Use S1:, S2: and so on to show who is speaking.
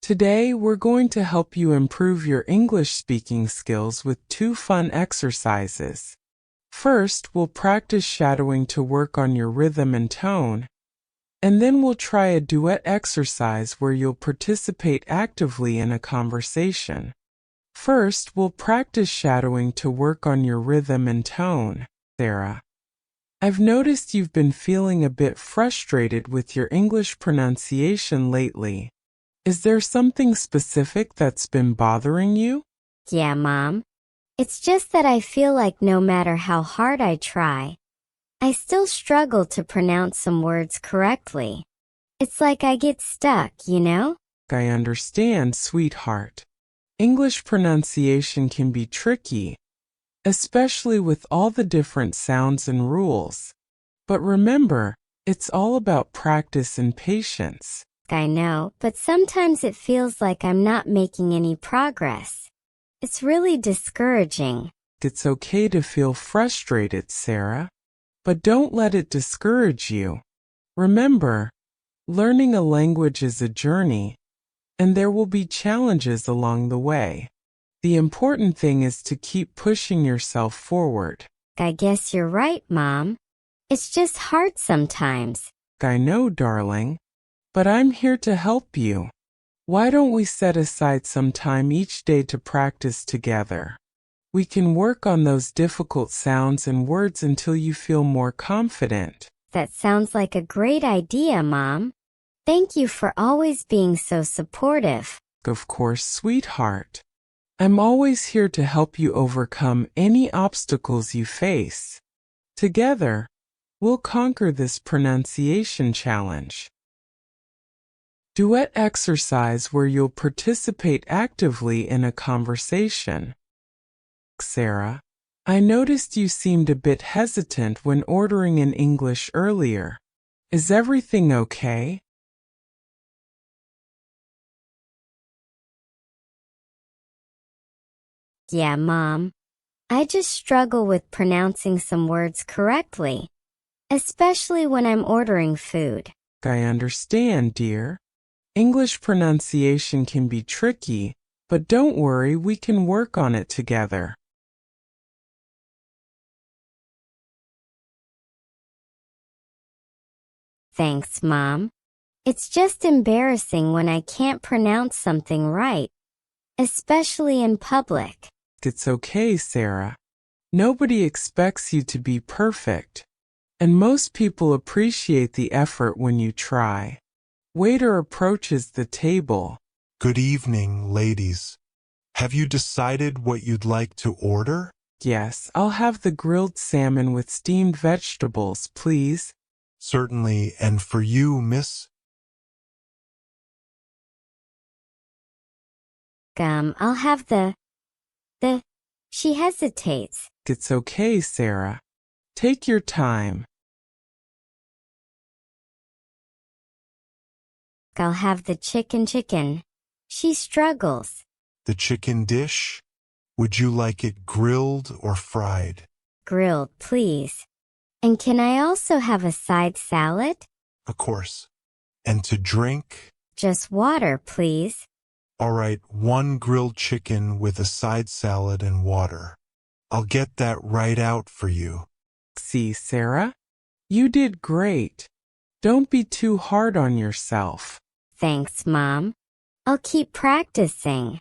S1: Today, we're going to help you improve your English speaking skills with 2 fun exercises. First, we'll practice shadowing to work on your rhythm and tone, and then we'll try a duet exercise where you'll participate actively in a conversation. First, we'll practice shadowing to work on your rhythm and tone. Sarah, I've noticed you've been feeling a bit frustrated with your English pronunciation lately. Is there something specific that's been bothering you?
S2: Yeah, Mom. It's just that I feel like no matter how hard I try, I still struggle to pronounce some words correctly. It's like I get stuck, you know?
S1: I understand, sweetheart. English pronunciation can be tricky, especially with all the different sounds and rules. But remember, it's all about practice and patience.
S2: I know, but sometimes it feels like I'm not making any progress. It's really discouraging.
S1: It's okay to feel frustrated, Sarah, but don't let it discourage you. Remember, learning a language is a journey, and there will be challenges along the way. The important thing is to keep pushing yourself forward.
S2: I guess you're right, Mom. It's just hard sometimes.
S1: I know, darling, but I'm here to help you. Why don't we set aside some time each day to practice together? We can work on those difficult sounds and words until you feel more confident.
S2: That sounds like a great idea, Mom. Thank you for always being so supportive.
S1: Of course, sweetheart. I'm always here to help you overcome any obstacles you face. Together, we'll conquer this pronunciation challenge. Duet exercise where you'll participate actively in a conversation. Sarah, I noticed you seemed a bit hesitant when ordering in English earlier. Is everything okay?
S2: Yeah, Mom. I just struggle with pronouncing some words correctly, especially when I'm ordering food.
S1: I understand, dear. English pronunciation can be tricky, but don't worry, we can work on it together.
S2: Thanks, Mom. It's just embarrassing when I can't pronounce something right, especially in public.
S1: It's okay, Sarah. Nobody expects you to be perfect, and most people appreciate the effort when you try. Waiter approaches the table.
S3: Good evening, ladies. Have you decided what you'd like to order?
S1: Yes, I'll have the grilled salmon with steamed vegetables, please.
S3: Certainly, and for you, miss?
S2: I'll have She hesitates.
S1: It's okay, Sarah. Take your time.
S2: I'll have the chicken. She struggles.
S3: The chicken dish? Would you like it grilled or fried?
S2: Grilled, please. And can I also have a side salad?
S3: Of course. And to drink?
S2: Just water, please.
S3: All right, 1 grilled chicken with a side salad and water. I'll get that right out for you.
S1: See, Sarah? You did great. Don't be too hard on yourself.
S2: Thanks, Mom. I'll keep practicing.